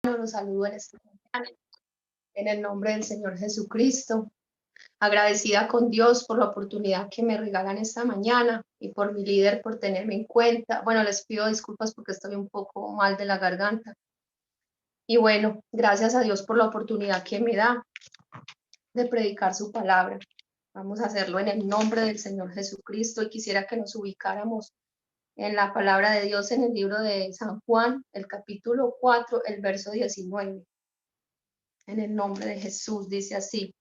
Los saludo en esta mañana, en el nombre del Señor Jesucristo, agradecida con Dios por la oportunidad que me regalan esta mañana y por mi líder por tenerme en cuenta. Bueno, les pido disculpas porque estoy un poco mal de la garganta. Y bueno, gracias a Dios por la oportunidad que me da de predicar su palabra. Vamos a hacerlo en el nombre del Señor Jesucristo y quisiera que nos ubicáramos en la palabra de Dios en el libro de San Juan, el capítulo 4, el verso 19. En el nombre de Jesús dice así.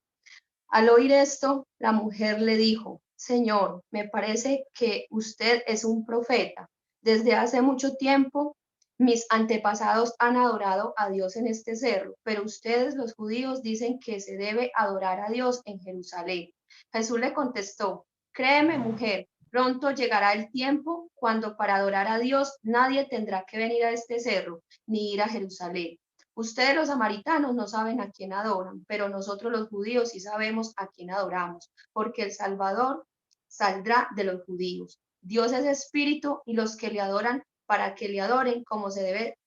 Al oír esto, la mujer le dijo, Señor, me parece que usted es un profeta. Desde hace mucho tiempo, mis antepasados han adorado a Dios en este cerro, pero ustedes, los judíos, dicen que se debe adorar a Dios en Jerusalén. Jesús le contestó, créeme, mujer, pronto llegará el tiempo cuando para adorar a Dios nadie tendrá que venir a este cerro ni ir a Jerusalén. Ustedes los samaritanos no saben a quién adoran, pero nosotros los judíos sí sabemos a quién adoramos, porque el Salvador saldrá de los judíos. Dios es espíritu y los que le adoran, para que le adoren como se debe,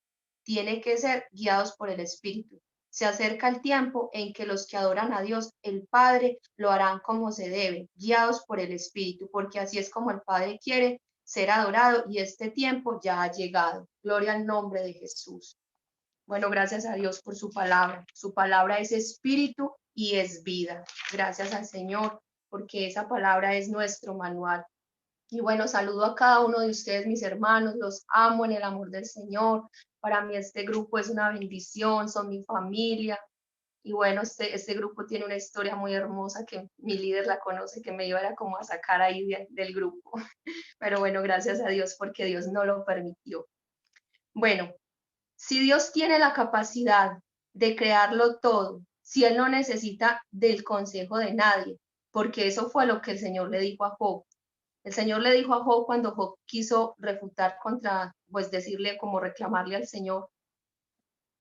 tiene que ser guiados por el espíritu. Se acerca el tiempo en que los que adoran a Dios, el Padre, lo harán como se debe, guiados por el espíritu, porque así es como el Padre quiere ser adorado y este tiempo ya ha llegado. Gloria al nombre de Jesús. Bueno, gracias a Dios por su palabra. Su palabra es espíritu y es vida. Gracias al Señor, porque esa palabra es nuestro manual. Y bueno, saludo a cada uno de ustedes, mis hermanos, los amo en el amor del Señor. Para mí este grupo es una bendición, son mi familia. Y bueno, este grupo tiene una historia muy hermosa que mi líder la conoce, que me iba a como a sacar ahí del grupo. Pero bueno, gracias a Dios porque Dios no lo permitió. Bueno, si Dios tiene la capacidad de crearlo todo, si Él no necesita del consejo de nadie, porque eso fue lo que el Señor le dijo a Job. El Señor le dijo a Job cuando Job quiso refutar contra, pues decirle como reclamarle al Señor,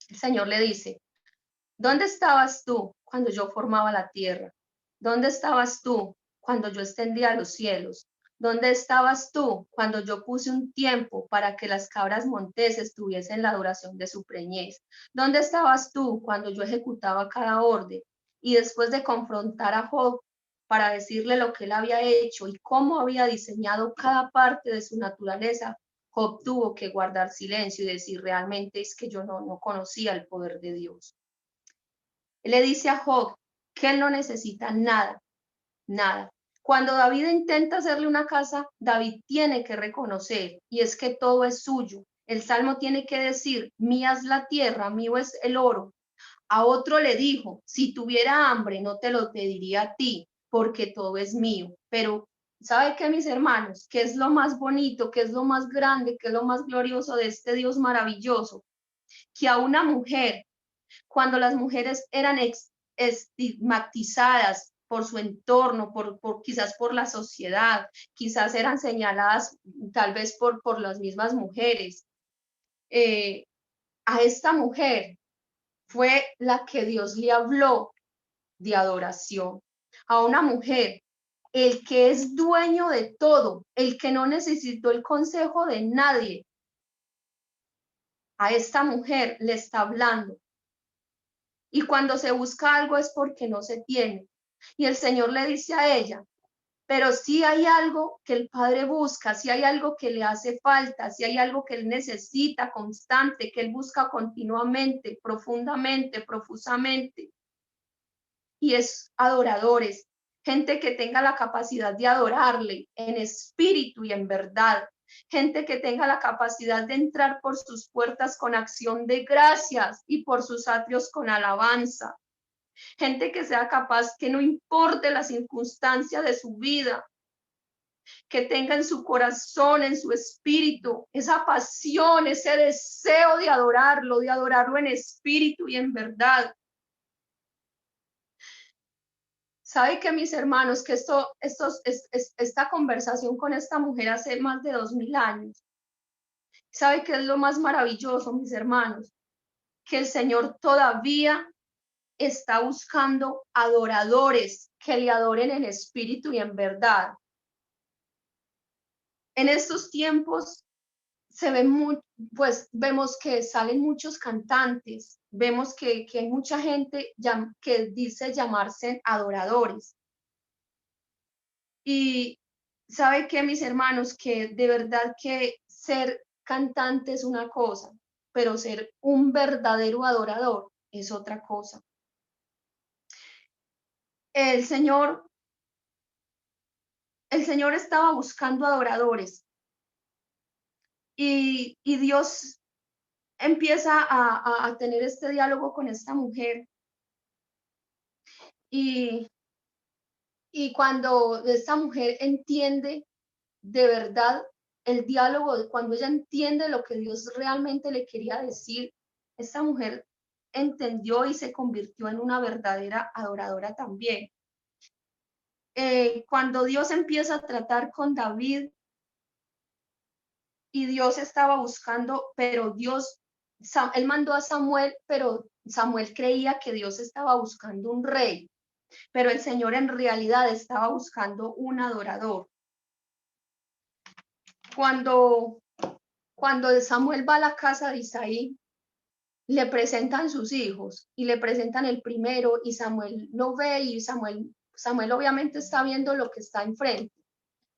el Señor le dice, ¿dónde estabas tú cuando yo formaba la tierra? ¿Dónde estabas tú cuando yo extendía los cielos? ¿Dónde estabas tú cuando yo puse un tiempo para que las cabras monteses tuviesen la duración de su preñez? ¿Dónde estabas tú cuando yo ejecutaba cada orden? Y después de confrontar a Job para decirle lo que él había hecho y cómo había diseñado cada parte de su naturaleza, Job tuvo que guardar silencio y decir realmente es que yo no conocía el poder de Dios. Él le dice a Job que él no necesita nada, nada. Cuando David intenta hacerle una casa, David tiene que reconocer, y es que todo es suyo. El salmo tiene que decir, mía es la tierra, mío es el oro. A otro le dijo, si tuviera hambre, no te lo pediría a ti, porque todo es mío. Pero, ¿sabe qué, mis hermanos? ¿Qué es lo más bonito, qué es lo más grande, qué es lo más glorioso de este Dios maravilloso? Que a una mujer cuando las mujeres eran estigmatizadas por su entorno, quizás por la sociedad, quizás eran señaladas tal vez por las mismas mujeres. Eh, a esta mujer fue la que Dios le habló de adoración. A una mujer, el que es dueño de todo, el que no necesitó el consejo de nadie, a esta mujer le está hablando. Y cuando se busca algo es porque no se tiene. Y el Señor le dice a ella, pero si hay algo que el Padre busca, si hay algo que le hace falta, si hay algo que él necesita constante, que él busca continuamente, profundamente, profusamente, y es adoradores, gente que tenga la capacidad de adorarle en espíritu y en verdad, gente que tenga la capacidad de entrar por sus puertas con acción de gracias y por sus atrios con alabanza, gente que sea capaz, que no importe la circunstancia de su vida, que tenga en su corazón, en su espíritu, esa pasión, ese deseo de adorarlo en espíritu y en verdad. Sabe que mis hermanos, que esta conversación con esta mujer hace más de 2000 años. ¿Sabe qué es lo más maravilloso, mis hermanos? Que el Señor todavía está buscando adoradores que le adoren en espíritu y en verdad. En estos tiempos se ven pues vemos que salen muchos cantantes, vemos que hay mucha gente que dice llamarse adoradores. Y sabe que, mis hermanos, que de verdad que ser cantante es una cosa, pero ser un verdadero adorador es otra cosa. El Señor, el Señor estaba buscando adoradores y Dios empieza a tener este diálogo con esta mujer y, y cuando esta mujer entiende de verdad el diálogo, cuando ella entiende lo que Dios realmente le quería decir, esta mujer entendió y se convirtió en una verdadera adoradora también. Cuando Dios empieza a tratar con David y Dios estaba buscando, pero él mandó a Samuel, pero Samuel creía que Dios estaba buscando un rey, pero el Señor en realidad estaba buscando un adorador. Cuando Samuel va a la casa de Isaí, le presentan sus hijos y le presentan el primero y Samuel lo ve y Samuel obviamente está viendo lo que está enfrente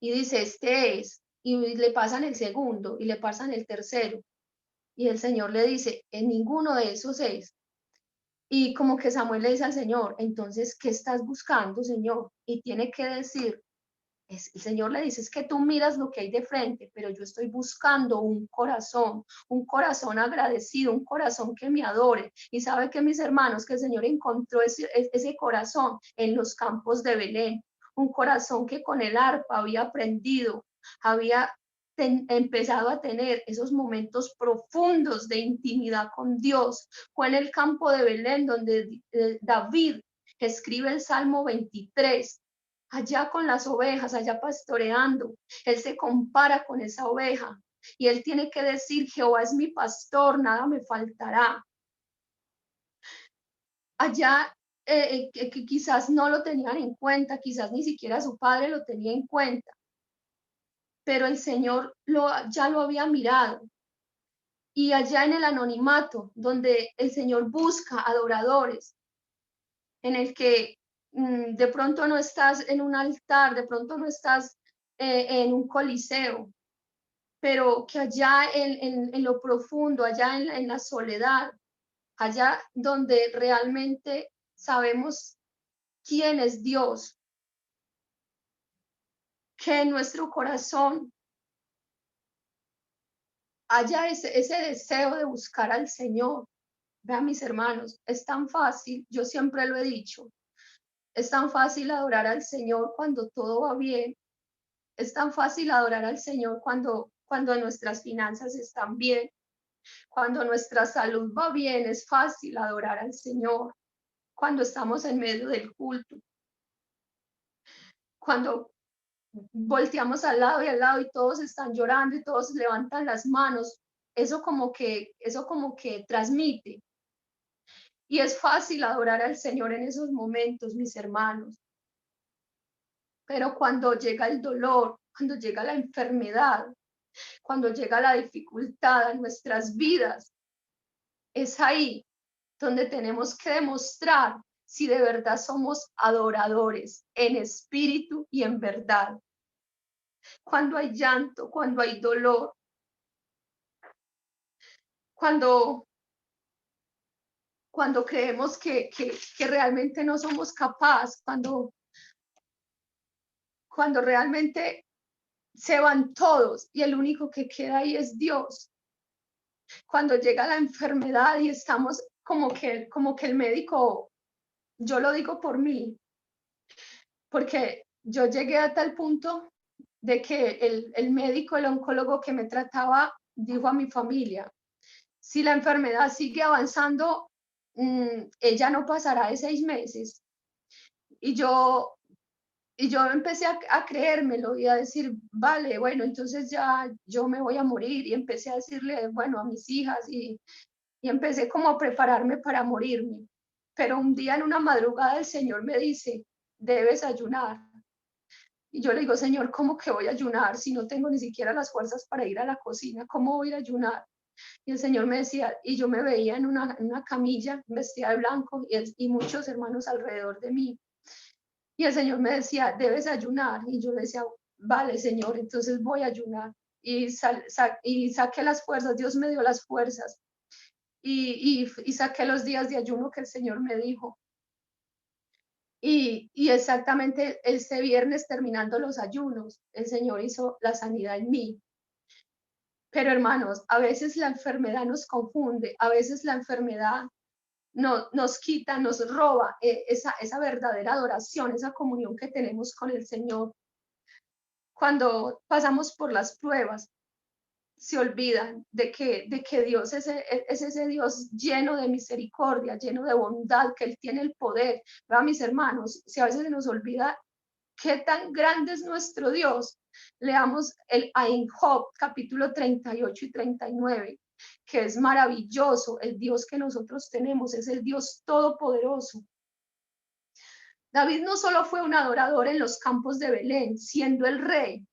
y dice, este es, y le pasan el segundo y le pasan el tercero y el Señor le dice, en ninguno de esos es. Y como que Samuel le dice al Señor, entonces, ¿qué estás buscando, Señor? Y tiene que decir, el Señor le dice, es que tú miras lo que hay de frente, pero yo estoy buscando un corazón agradecido, un corazón que me adore. Y sabe que, mis hermanos, que el Señor encontró ese corazón en los campos de Belén, un corazón que con el arpa había aprendido, había empezado a tener esos momentos profundos de intimidad con Dios. Fue en el campo de Belén donde David escribe el Salmo 23, allá con las ovejas, allá pastoreando. Él se compara con esa oveja y él tiene que decir, Jehová es mi pastor, nada me faltará. Allá que quizás no lo tenían en cuenta, quizás ni siquiera su padre lo tenía en cuenta, pero el Señor ya lo había mirado. Y allá en el anonimato, donde el Señor busca adoradores, en el que de pronto no estás en un altar, de pronto no estás en un coliseo, pero que allá en lo profundo, allá en la soledad, allá donde realmente sabemos quién es Dios, que en nuestro corazón haya ese deseo de buscar al Señor. Vean, mis hermanos, es tan fácil, yo siempre lo he dicho, es tan fácil adorar al Señor cuando todo va bien, es tan fácil adorar al Señor cuando nuestras finanzas están bien, cuando nuestra salud va bien, es fácil adorar al Señor, cuando estamos en medio del culto, cuando volteamos al lado y todos están llorando y todos levantan las manos, eso como que transmite. Y es fácil adorar al Señor en esos momentos, mis hermanos. Pero cuando llega el dolor, cuando llega la enfermedad, cuando llega la dificultad a nuestras vidas, es ahí donde tenemos que demostrar si de verdad somos adoradores en espíritu y en verdad. Cuando hay llanto, cuando hay dolor, cuando creemos que realmente no somos capaces, cuando realmente se van todos y el único que queda ahí es Dios. Cuando llega la enfermedad y estamos como que el médico, yo lo digo por mí, porque yo llegué a tal punto de que el médico, el oncólogo que me trataba, dijo a mi familia, si la enfermedad sigue avanzando, ella no pasará de 6 meses. Y yo empecé a creérmelo y a decir, vale, bueno, entonces ya yo me voy a morir. Y empecé a decirle, bueno, a mis hijas y empecé como a prepararme para morirme. Pero un día en una madrugada el Señor me dice, debes ayunar. Y yo le digo, Señor, ¿cómo que voy a ayunar si no tengo ni siquiera las fuerzas para ir a la cocina? ¿Cómo voy a ayunar? Y el Señor me decía, y yo me veía en una camilla vestida de blanco y muchos hermanos alrededor de mí. Y el Señor me decía, debes ayunar. Y yo le decía, vale, Señor, entonces voy a ayunar. Y saqué las fuerzas, Dios me dio las fuerzas. Y saqué los días de ayuno que el Señor me dijo. Y exactamente este viernes, terminando los ayunos, el Señor hizo la sanidad en mí. Pero hermanos, a veces la enfermedad nos confunde, a veces la enfermedad nos quita, nos roba esa verdadera adoración, esa comunión que tenemos con el Señor. Cuando pasamos por las pruebas, se olvidan de que Dios es ese Dios lleno de misericordia, lleno de bondad, que Él tiene el poder. ¿Verdad, mis hermanos? Si a veces se nos olvida qué tan grande es nuestro Dios, leamos en Job capítulo 38 y 39, que es maravilloso. El Dios que nosotros tenemos es el Dios todopoderoso. David no solo fue un adorador en los campos de Belén, siendo el rey,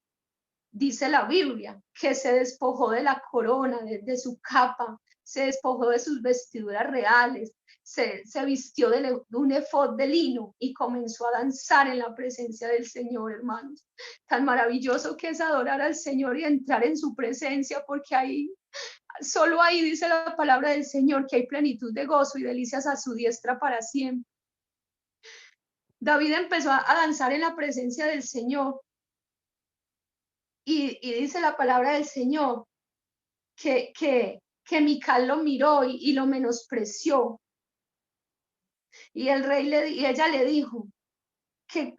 dice la Biblia, que se despojó de la corona, de su capa, se despojó de sus vestiduras reales, se vistió de un efod de lino y comenzó a danzar en la presencia del Señor, hermanos. Tan maravilloso que es adorar al Señor y entrar en su presencia, porque ahí, solo ahí dice la palabra del Señor, que hay plenitud de gozo y delicias a su diestra para siempre. David empezó a danzar en la presencia del Señor. Y dice la palabra del Señor que Mical lo miró y lo menospreció. Y el rey y ella le dijo que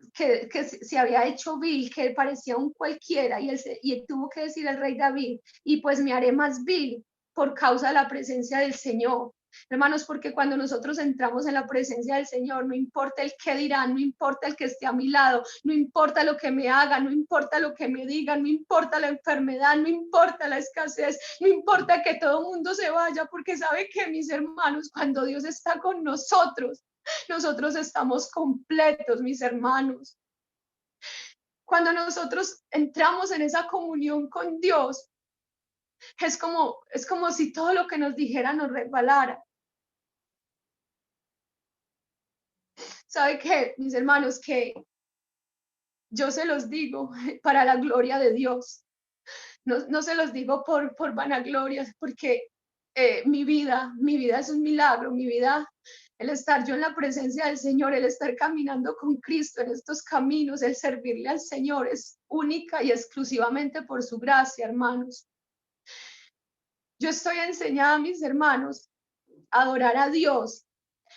se había hecho vil, que parecía un cualquiera. Y tuvo que decir el rey David, y pues me haré más vil por causa de la presencia del Señor. Hermanos, porque cuando nosotros entramos en la presencia del Señor, no importa el qué dirán, no importa el que esté a mi lado, no importa lo que me hagan, no importa lo que me digan, no importa la enfermedad, no importa la escasez, no importa que todo el mundo se vaya, porque sabe que, mis hermanos, cuando Dios está con nosotros estamos completos, mis hermanos. Cuando nosotros entramos en esa comunión con Dios, es como si todo lo que nos dijera nos resbalara. ¿Sabe qué, mis hermanos? Que yo se los digo para la gloria de Dios. No se los digo por vanagloria, porque mi vida es un milagro, mi vida, el estar yo en la presencia del Señor, el estar caminando con Cristo en estos caminos, el servirle al Señor es única y exclusivamente por su gracia, hermanos. Yo estoy enseñada, mis hermanos, a adorar a Dios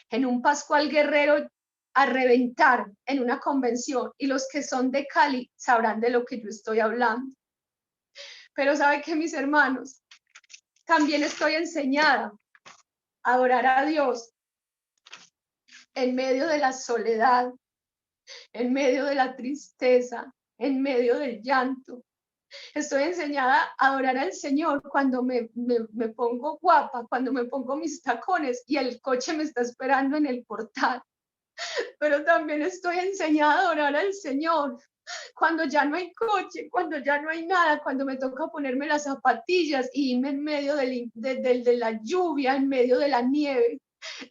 en un Pascual Guerrero, a reventar en una convención, y los que son de Cali sabrán de lo que yo estoy hablando. Pero sabe que, mis hermanos, también estoy enseñada a adorar a Dios en medio de la soledad, en medio de la tristeza, en medio del llanto. Estoy enseñada a adorar al Señor cuando me pongo guapa, cuando me pongo mis tacones y el coche me está esperando en el portal. Pero también estoy enseñada a adorar al Señor cuando ya no hay coche, cuando ya no hay nada, cuando me toca ponerme las zapatillas y irme en medio de la lluvia, en medio de la nieve.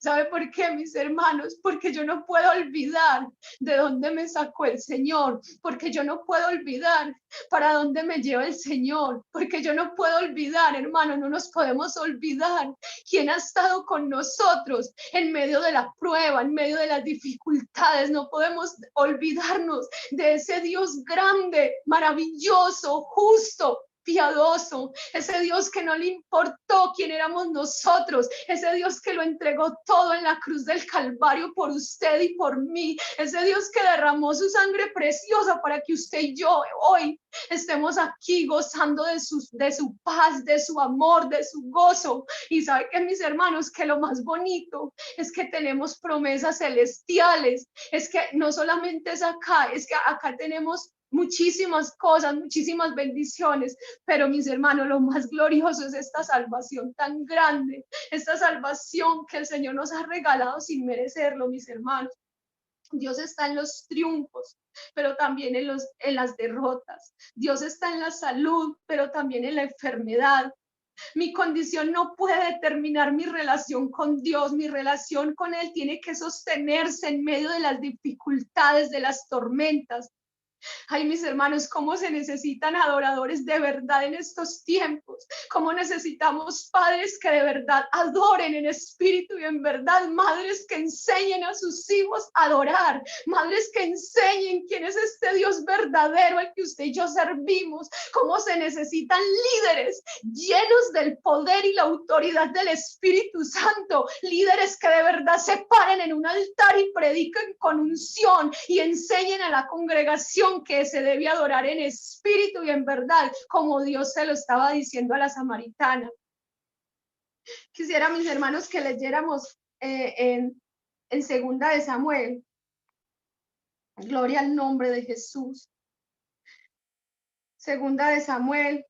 ¿Sabe por qué, mis hermanos? Porque yo no puedo olvidar de dónde me sacó el Señor, porque yo no puedo olvidar para dónde me lleva el Señor, porque yo no puedo olvidar, hermano, no nos podemos olvidar quién ha estado con nosotros en medio de la prueba, en medio de las dificultades. No podemos olvidarnos de ese Dios grande, maravilloso, justo, piadoso, ese Dios que no le importó quién éramos nosotros, ese Dios que lo entregó todo en la cruz del Calvario por usted y por mí, ese Dios que derramó su sangre preciosa para que usted y yo hoy estemos aquí gozando de su paz, de su amor, de su gozo. Y sabe que, mis hermanos, que lo más bonito es que tenemos promesas celestiales, es que no solamente es acá, es que acá tenemos muchísimas cosas, muchísimas bendiciones, pero, mis hermanos, lo más glorioso es esta salvación tan grande, esta salvación que el Señor nos ha regalado sin merecerlo, mis hermanos. Dios está en los triunfos, pero también en las derrotas. Dios está en la salud, pero también en la enfermedad. Mi condición no puede determinar mi relación con Dios. Mi relación con Él tiene que sostenerse en medio de las dificultades, de las tormentas. Ay, mis hermanos, cómo se necesitan adoradores de verdad en estos tiempos, cómo necesitamos padres que de verdad adoren en espíritu y en verdad, madres que enseñen a sus hijos a adorar, madres que enseñen quién es este Dios verdadero al que usted y yo servimos, cómo se necesitan líderes llenos del poder y la autoridad del Espíritu Santo, líderes que de verdad se paren en un altar y prediquen con unción y enseñen a la congregación que se debe adorar en espíritu y en verdad, como Dios se lo estaba diciendo a la samaritana. Quisiera, mis hermanos, que leyéramos en segunda de Samuel. Gloria al nombre de Jesús. Segunda de Samuel.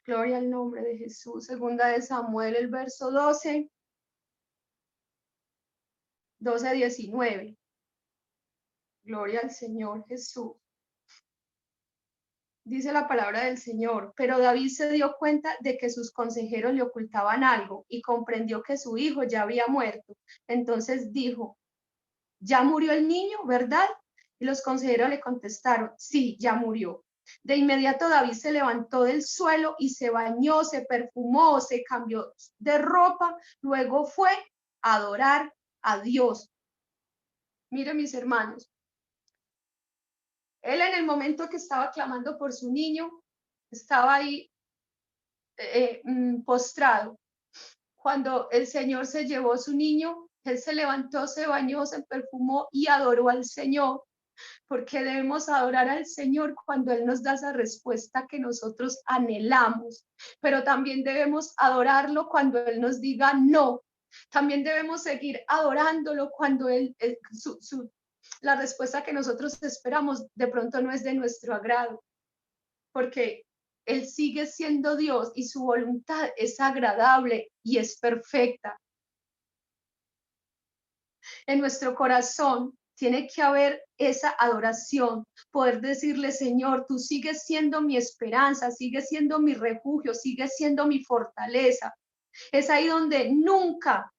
Gloria al nombre de Jesús. Segunda de Samuel, el verso 12, 19. Gloria al Señor Jesús. Dice la palabra del Señor, pero David se dio cuenta de que sus consejeros le ocultaban algo y comprendió que su hijo ya había muerto. Entonces dijo, ¿ya murió el niño, verdad? Y los consejeros le contestaron, sí, ya murió. De inmediato David se levantó del suelo y se bañó, se perfumó, se cambió de ropa, luego fue a adorar a Dios. Miren, mis hermanos, él en el momento que estaba clamando por su niño, estaba ahí postrado. Cuando el Señor se llevó a su niño, él se levantó, se bañó, se perfumó y adoró al Señor, porque debemos adorar al Señor cuando Él nos da esa respuesta que nosotros anhelamos, pero también debemos adorarlo cuando Él nos diga no. También debemos seguir adorándolo cuando la respuesta que nosotros esperamos de pronto no es de nuestro agrado, porque Él sigue siendo Dios y su voluntad es agradable y es perfecta. En nuestro corazón tiene que haber esa adoración, poder decirle, Señor, tú sigues siendo mi esperanza, sigues siendo mi refugio, sigues siendo mi fortaleza. Es ahí donde nunca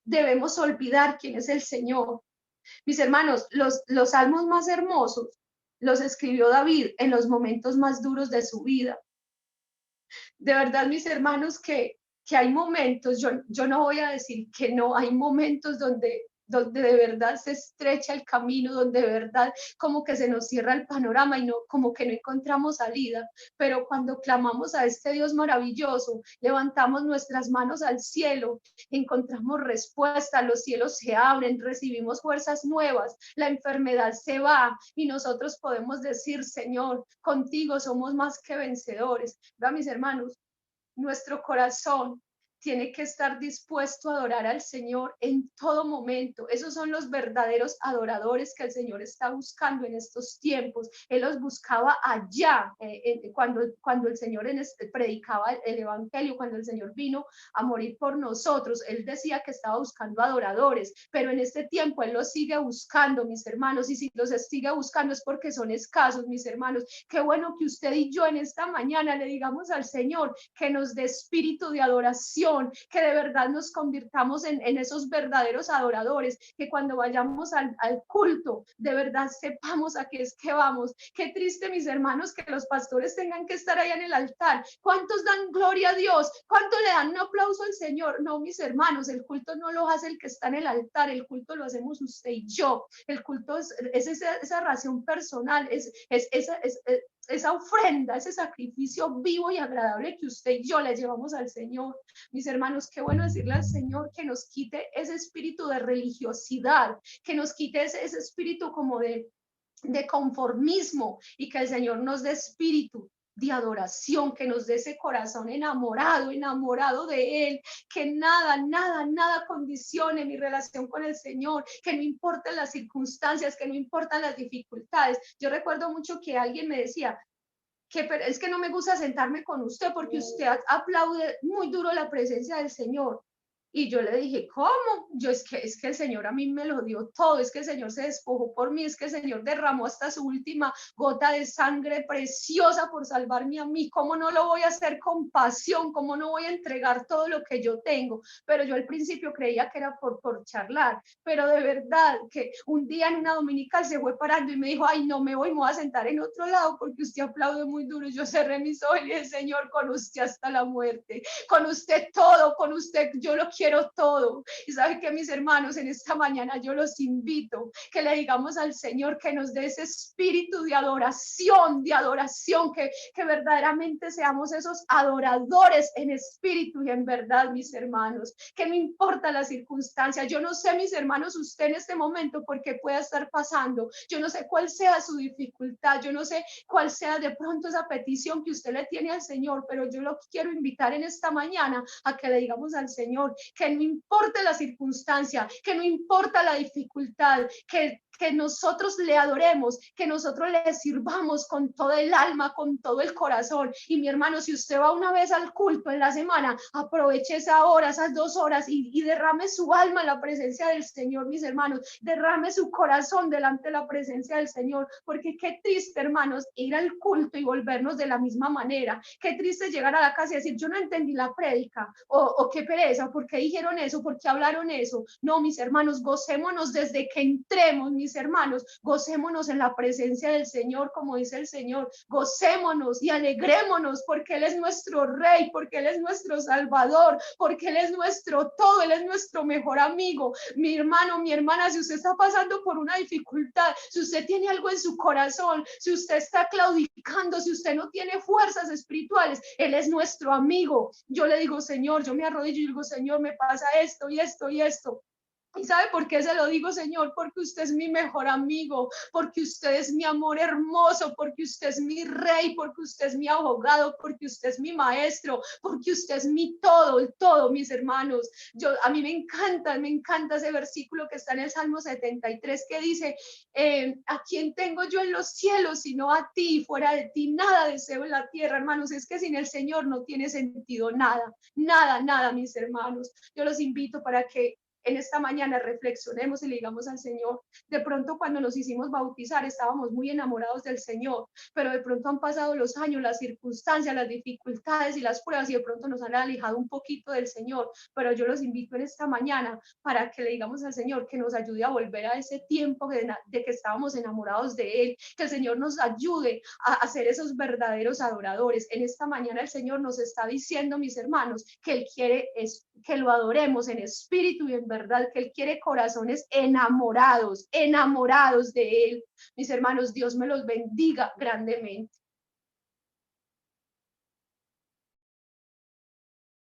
debemos olvidar quién es el Señor. Mis hermanos, los salmos más hermosos los escribió David en los momentos más duros de su vida. De verdad, mis hermanos, que hay momentos, yo no voy a decir que no, hay momentos donde de verdad se estrecha el camino, donde de verdad como que se nos cierra el panorama y no, como que no encontramos salida, pero cuando clamamos a este Dios maravilloso, levantamos nuestras manos al cielo, encontramos respuesta, los cielos se abren, recibimos fuerzas nuevas, la enfermedad se va y nosotros podemos decir, Señor, contigo somos más que vencedores. Va, mis hermanos, nuestro corazón tiene que estar dispuesto a adorar al Señor en todo momento. Esos son los verdaderos adoradores que el Señor está buscando en estos tiempos. Él los buscaba allá, cuando el Señor predicaba el Evangelio, cuando el Señor vino a morir por nosotros. Él decía que estaba buscando adoradores, pero en este tiempo Él los sigue buscando, mis hermanos, y si los sigue buscando es porque son escasos, mis hermanos. Qué bueno que usted y yo en esta mañana le digamos al Señor que nos dé espíritu de adoración, que de verdad nos convirtamos en esos verdaderos adoradores, que cuando vayamos al culto, de verdad sepamos a qué es que vamos. Qué triste, mis hermanos, que los pastores tengan que estar allá en el altar. ¿Cuántos dan gloria a Dios? ¿Cuántos le dan un aplauso al Señor? No, mis hermanos, el culto no lo hace el que está en el altar, el culto lo hacemos usted y yo. El culto es esa ración personal, es esa ofrenda, ese sacrificio vivo y agradable que usted y yo le llevamos al Señor. Mis hermanos, qué bueno decirle al Señor que nos quite ese espíritu de religiosidad, que nos quite ese espíritu como de conformismo y que el Señor nos dé espíritu de adoración, que nos dé ese corazón enamorado de Él, que nada condicione mi relación con el Señor, que no importen las circunstancias, que no importan las dificultades. Yo recuerdo mucho que alguien me decía, es que no me gusta sentarme con usted porque usted aplaude muy duro la presencia del Señor. Y yo le dije, ¿cómo? Yo es que el Señor a mí me lo dio todo, es que el Señor se despojó por mí, es que el Señor derramó hasta su última gota de sangre preciosa por salvarme a mí. ¿Cómo no lo voy a hacer con pasión? ¿Cómo no voy a entregar todo lo que yo tengo? Pero yo al principio creía que era por charlar, pero de verdad que un día en una dominical se fue parando y me dijo, ay, no me voy a sentar en otro lado porque usted aplaude muy duro. Yo cerré mis ojos y dije, Señor, con usted hasta la muerte, con usted todo, con usted yo lo quiero todo. Y saben que mis hermanos, en esta mañana yo los invito que le digamos al Señor que nos dé ese espíritu de adoración, que verdaderamente seamos esos adoradores en espíritu y en verdad, mis hermanos, que no importa la circunstancia. Yo no sé, mis hermanos, usted en este momento por qué pueda estar pasando, yo no sé cuál sea su dificultad, yo no sé cuál sea de pronto esa petición que usted le tiene al Señor, pero yo lo quiero invitar en esta mañana a que le digamos al Señor que no importa la circunstancia, que no importa la dificultad, que nosotros le adoremos, que nosotros le sirvamos con todo el alma, con todo el corazón. Y mi hermano, si usted va una vez al culto en la semana, aproveche esa hora, esas 2 horas y derrame su alma en la presencia del Señor, mis hermanos, derrame su corazón delante de la presencia del Señor, porque qué triste, hermanos, ir al culto y volvernos de la misma manera. Qué triste llegar a la casa y decir, yo no entendí la prédica, o qué pereza, ¿por qué dijeron eso? ¿Por qué hablaron eso? No, mis hermanos, gocémonos desde que entremos, mis hermanos, gocémonos en la presencia del Señor, como dice el Señor, gocémonos y alegrémonos porque Él es nuestro Rey, porque Él es nuestro Salvador, porque Él es nuestro todo, Él es nuestro mejor amigo. Mi hermano, mi hermana, si usted está pasando por una dificultad, si usted tiene algo en su corazón, si usted está claudicando, si usted no tiene fuerzas espirituales, Él es nuestro amigo. Yo le digo, Señor, yo me arrodillo y digo, Señor, me pasa esto y esto y esto. ¿Y sabe por qué se lo digo, Señor? Porque usted es mi mejor amigo, porque usted es mi amor hermoso, porque usted es mi rey, porque usted es mi abogado, porque usted es mi maestro, porque usted es mi todo, el todo, mis hermanos. A mí me encanta ese versículo que está en el Salmo 73 que dice, ¿a quién tengo yo en los cielos sino a ti? Fuera de ti nada deseo en la tierra, hermanos. Es que sin el Señor no tiene sentido nada, nada, nada, mis hermanos. Yo los invito para que en esta mañana reflexionemos y le digamos al Señor, de pronto cuando nos hicimos bautizar estábamos muy enamorados del Señor, pero de pronto han pasado los años, las circunstancias, las dificultades y las pruebas y de pronto nos han alejado un poquito del Señor, pero yo los invito en esta mañana para que le digamos al Señor que nos ayude a volver a ese tiempo de que estábamos enamorados de Él, que el Señor nos ayude a ser esos verdaderos adoradores. En esta mañana el Señor nos está diciendo, mis hermanos, que Él quiere que lo adoremos en espíritu y en verdad, que Él quiere corazones enamorados, enamorados de Él. Mis hermanos, Dios me los bendiga grandemente.